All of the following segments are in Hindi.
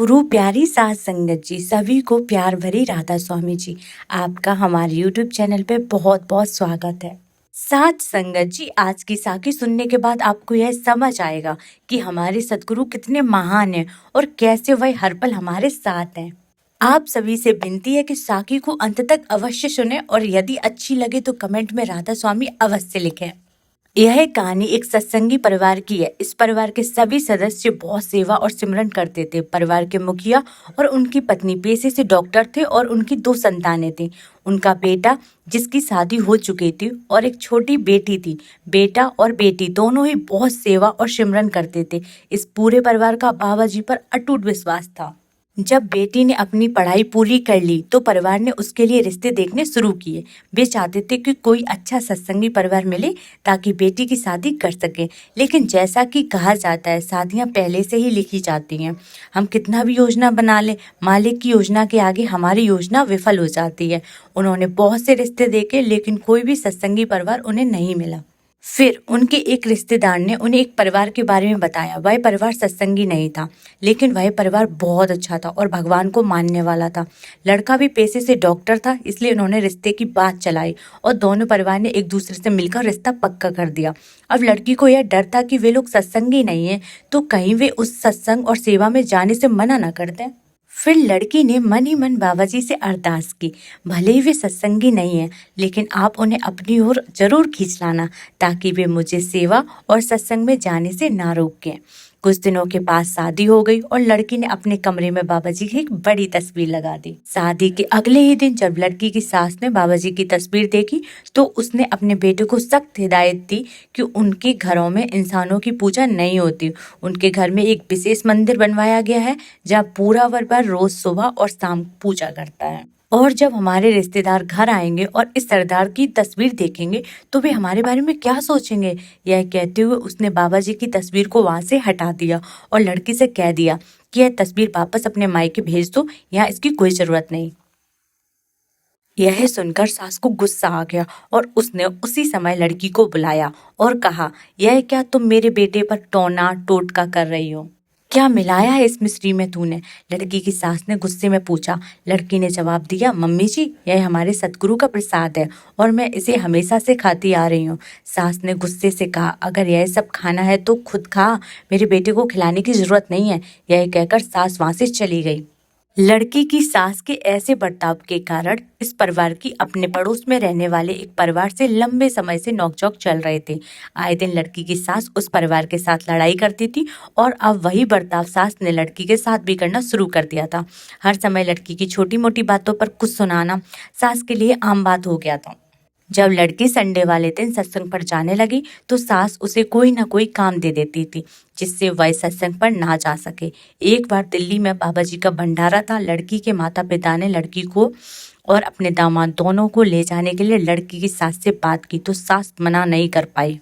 गुरु प्यारी साध संगत जी, सभी को प्यार भरी राधा स्वामी जी, आपका हमारे यूट्यूब चैनल पे बहुत बहुत स्वागत है। साध संगत जी, आज की साखी सुनने के बाद आपको यह समझ आएगा कि हमारे सदगुरु कितने महान हैं और कैसे वह हर पल हमारे साथ हैं। आप सभी से विनती है कि साखी को अंत तक अवश्य सुने और यदि अच्छी लगे तो कमेंट में राधा स्वामी अवश्य लिखें। यह कहानी एक सत्संगी परिवार की है। इस परिवार के सभी सदस्य बहुत सेवा और सिमरन करते थे। परिवार के मुखिया और उनकी पत्नी पेशे से डॉक्टर थे और उनकी 2 संतानें थीं। उनका बेटा जिसकी शादी हो चुकी थी और एक छोटी बेटी थी। बेटा और बेटी दोनों ही बहुत सेवा और सिमरन करते थे। इस पूरे परिवार का बाबा जी पर अटूट विश्वास था। जब बेटी ने अपनी पढ़ाई पूरी कर ली तो परिवार ने उसके लिए रिश्ते देखने शुरू किए। वे चाहते थे कि कोई अच्छा सत्संगी परिवार मिले ताकि बेटी की शादी कर सके। लेकिन जैसा कि कहा जाता है, शादियां पहले से ही लिखी जाती हैं। हम कितना भी योजना बना लें, मालिक की योजना के आगे हमारी योजना विफल हो जाती है। उन्होंने बहुत से रिश्ते देखे लेकिन कोई भी सत्संगी परिवार उन्हें नहीं मिला। फिर उनके एक रिश्तेदार ने उन्हें एक परिवार के बारे में बताया। वह परिवार सत्संगी नहीं था लेकिन वह परिवार बहुत अच्छा था और भगवान को मानने वाला था। लड़का भी पेशे से डॉक्टर था, इसलिए उन्होंने रिश्ते की बात चलाई और दोनों परिवार ने एक दूसरे से मिलकर रिश्ता पक्का कर दिया। अब लड़की को यह डर था कि वे लोग सत्संगी नहीं है तो कहीं वे उस सत्संग और सेवा में जाने से मना न कर दें। फिर लड़की ने मन ही मन बाबा जी से अरदास की, भले ही वे सत्संगी नहीं है लेकिन आप उन्हें अपनी ओर जरूर खींच लाना ताकि वे मुझे सेवा और सत्संग में जाने से ना रोकें। कुछ दिनों के बाद शादी हो गई और लड़की ने अपने कमरे में बाबा जी की एक बड़ी तस्वीर लगा दी। शादी के अगले ही दिन जब लड़की की सास ने बाबा जी की तस्वीर देखी तो उसने अपने बेटे को सख्त हिदायत दी कि उनके घरों में इंसानों की पूजा नहीं होती। उनके घर में एक विशेष मंदिर बनवाया गया है जहाँ पूरा परिवार रोज सुबह और शाम पूजा करता है। और जब हमारे रिश्तेदार घर आएंगे और इस सरदार की तस्वीर देखेंगे तो वे हमारे बारे में क्या सोचेंगे। यह कहते हुए उसने बाबा जी की तस्वीर को वहां से हटा दिया और लड़की से कह दिया कि यह तस्वीर वापस अपने मायके भेज दो, यहाँ इसकी कोई जरूरत नहीं। यह सुनकर सास को गुस्सा आ गया और उसने उसी समय लड़की को बुलाया और कहा, यह क्या तुम मेरे बेटे पर टोना टोटका कर रही हो? क्या मिलाया है इस मिश्री में तूने? लड़की की सास ने गुस्से में पूछा। लड़की ने जवाब दिया, मम्मी जी, यह हमारे सतगुरु का प्रसाद है और मैं इसे हमेशा से खाती आ रही हूँ। सास ने गुस्से से कहा, अगर यह सब खाना है तो खुद खा, मेरे बेटे को खिलाने की जरूरत नहीं है। यह कहकर सास वहां से चली गई। लड़की की सास के ऐसे बर्ताव के कारण इस परिवार की अपने पड़ोस में रहने वाले एक परिवार से लंबे समय से नोकझोंक चल रहे थे। आए दिन लड़की की सास उस परिवार के साथ लड़ाई करती थी और अब वही बर्ताव सास ने लड़की के साथ भी करना शुरू कर दिया था। हर समय लड़की की छोटी मोटी बातों पर कुछ सुनाना सास के लिए आम बात हो गया था। जब लड़की संडे वाले दिन सत्संग पर जाने लगी तो सास उसे कोई ना कोई काम दे देती थी जिससे वह सत्संग पर ना जा सके। एक बार दिल्ली में बाबा जी का भंडारा था। लड़की के माता पिता ने लड़की को और अपने दामाद दोनों को ले जाने के लिए लड़की की सास से बात की तो सास मना नहीं कर पाई।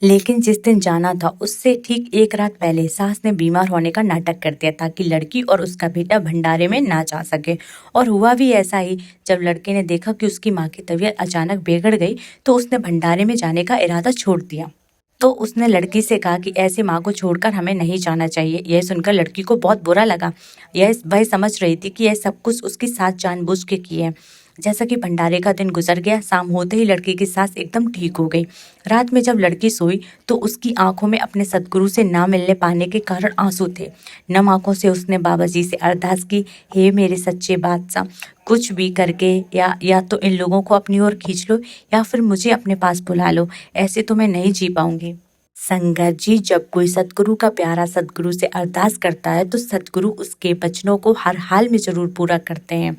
लेकिन जिस दिन जाना था उससे ठीक एक रात पहले सास ने बीमार होने का नाटक कर दिया ताकि लड़की और उसका बेटा भंडारे में ना जा सके। और हुआ भी ऐसा ही। जब लड़के ने देखा कि उसकी माँ की तबीयत अचानक बिगड़ गई तो उसने भंडारे में जाने का इरादा छोड़ दिया। तो उसने लड़की से कहा कि ऐसी माँ को छोड़कर हमें नहीं जाना चाहिए। यह सुनकर लड़की को बहुत बुरा लगा। वह समझ रही थी कि यह सब कुछ उसकी सास जानबूझ के की है। जैसा कि भंडारे का दिन गुजर गया, शाम होते ही लड़की की सास एकदम ठीक हो गई। रात में जब लड़की सोई तो उसकी आंखों में अपने सतगुरु से ना मिलने पाने के कारण आंसू थे। नम आंखों से उसने बाबा जी से अरदास की, हे मेरे सच्चे बादशाह, कुछ भी करके या तो इन लोगों को अपनी ओर खींच लो या फिर मुझे अपने पास बुला लो, ऐसे तो मैं नहीं जी पाऊंगी। संगत जी, जब कोई सतगुरु का प्यारा सतगुरु से अरदास करता है तो सतगुरु उसके वचनों को हर हाल में जरूर पूरा करते हैं।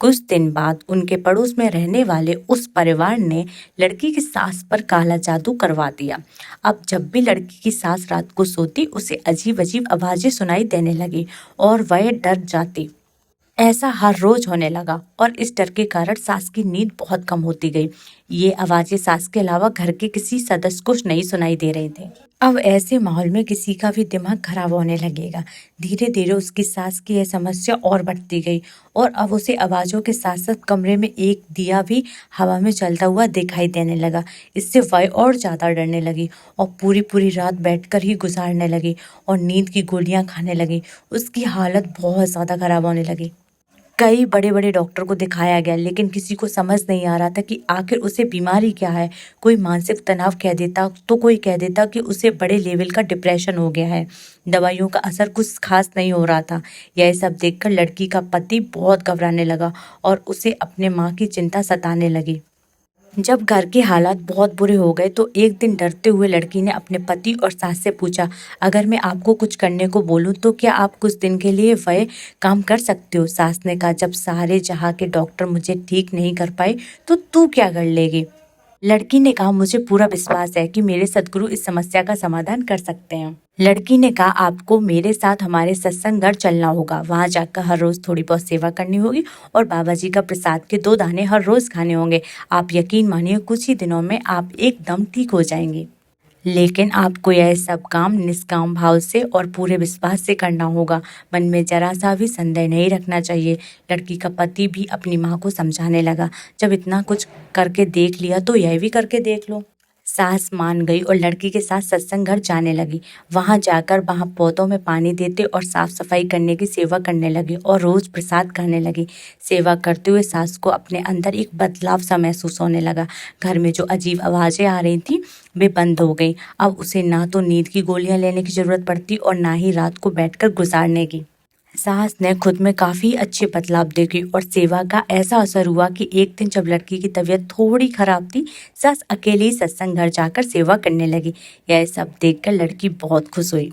कुछ दिन बाद उनके पड़ोस में रहने वाले उस परिवार ने लड़की की सास पर काला जादू करवा दिया। अब जब भी लड़की की सास रात को सोती उसे अजीब अजीब आवाजें सुनाई देने लगी और वह डर जाती। ऐसा हर रोज होने लगा और इस डर के कारण सास की नींद बहुत कम होती गई। ये आवाजें सास के अलावा घर के किसी सदस्य को नहीं सुनाई दे रही थी। अब ऐसे माहौल में किसी का भी दिमाग खराब होने लगेगा। धीरे धीरे उसकी सास की यह समस्या और बढ़ती गई और अब उसे आवाज़ों के साथ साथ कमरे में एक दिया भी हवा में चलता हुआ दिखाई देने लगा। इससे वह और ज़्यादा डरने लगी और पूरी पूरी रात बैठकर ही गुजारने लगी और नींद की गोलियां खाने लगी। उसकी हालत बहुत ज़्यादा खराब होने लगी। कई बड़े बड़े डॉक्टर को दिखाया गया लेकिन किसी को समझ नहीं आ रहा था कि आखिर उसे बीमारी क्या है। कोई मानसिक तनाव कह देता तो कोई कह देता कि उसे बड़े लेवल का डिप्रेशन हो गया है। दवाइयों का असर कुछ खास नहीं हो रहा था। यह सब देखकर लड़की का पति बहुत घबराने लगा और उसे अपने माँ की चिंता सताने लगी। जब घर के हालात बहुत बुरे हो गए तो एक दिन डरते हुए लड़की ने अपने पति और सास से पूछा, अगर मैं आपको कुछ करने को बोलूं तो क्या आप कुछ दिन के लिए वह काम कर सकते हो? सास ने कहा, जब सारे जहां के डॉक्टर मुझे ठीक नहीं कर पाए तो तू क्या कर लेगी? लड़की ने कहा, मुझे पूरा विश्वास है कि मेरे सद्गुरु इस समस्या का समाधान कर सकते हैं। लड़की ने कहा, आपको मेरे साथ हमारे सत्संग घर चलना होगा। वहां जाकर हर रोज थोड़ी बहुत सेवा करनी होगी और बाबा जी का प्रसाद के 2 दाने हर रोज खाने होंगे। आप यकीन मानिए कुछ ही दिनों में आप एकदम ठीक हो जाएंगे। लेकिन आपको यह सब काम निष्काम भाव से और पूरे विश्वास से करना होगा। मन में जरा सा भी संदेह नहीं रखना चाहिए। लड़की का पति भी अपनी माँ को समझाने लगा, जब इतना कुछ करके देख लिया तो यह भी करके देख लो। सास मान गई और लड़की के साथ सत्संग घर जाने लगी। वहां जाकर वहां पौधों में पानी देते और साफ सफाई करने की सेवा करने लगी और रोज प्रसाद खाने लगी। सेवा करते हुए सास को अपने अंदर एक बदलाव सा महसूस होने लगा। घर में जो अजीब आवाजें आ रही थी वे बंद हो गई। अब उसे ना तो नींद की गोलियां लेने की जरूरत पड़ती और ना ही रात को बैठकर गुजारने की। सास ने खुद में काफी अच्छे बदलाव देखे और सेवा का ऐसा असर हुआ कि एक दिन जब लड़की की तबीयत थोड़ी खराब थी, सास अकेली ही सत्संग घर जाकर सेवा करने लगी। यह सब देखकर लड़की बहुत खुश हुई।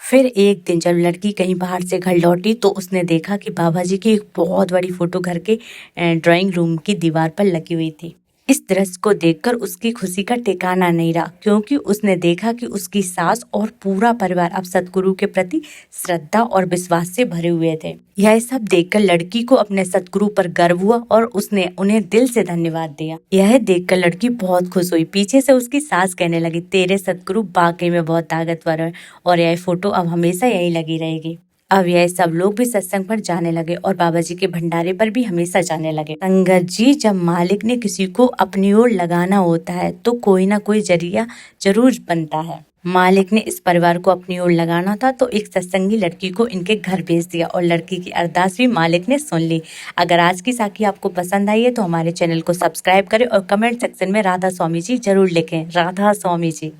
फिर एक दिन जब लड़की कहीं बाहर से घर लौटी तो उसने देखा कि बाबा जी की एक बहुत बड़ी फोटो घर के ड्राइंग रूम की दीवार पर लगी हुई थी। इस दृश्य को देखकर उसकी खुशी का ठिकाना नहीं रहा, क्योंकि उसने देखा कि उसकी सास और पूरा परिवार अब सतगुरु के प्रति श्रद्धा और विश्वास से भरे हुए थे। यह सब देखकर लड़की को अपने सतगुरु पर गर्व हुआ और उसने उन्हें दिल से धन्यवाद दिया। यह देखकर लड़की बहुत खुश हुई। पीछे से उसकी सास कहने लगी, तेरे सतगुरु वाकई में बहुत ताकतवर है और यह फोटो अब हमेशा यहीं लगी रहेगी। अब यह सब लोग भी सत्संग पर जाने लगे और बाबा जी के भंडारे पर भी हमेशा जाने लगे। संगत जी, जब मालिक ने किसी को अपनी ओर लगाना होता है तो कोई ना कोई जरिया जरूर बनता है। मालिक ने इस परिवार को अपनी ओर लगाना था तो एक सत्संगी लड़की को इनके घर भेज दिया और लड़की की अरदास भी मालिक ने सुन ली। अगर आज की साखी आपको पसंद आई है तो हमारे चैनल को सब्सक्राइब करें और कमेंट सेक्शन में राधा स्वामी जी जरूर लिखें। राधा स्वामी जी।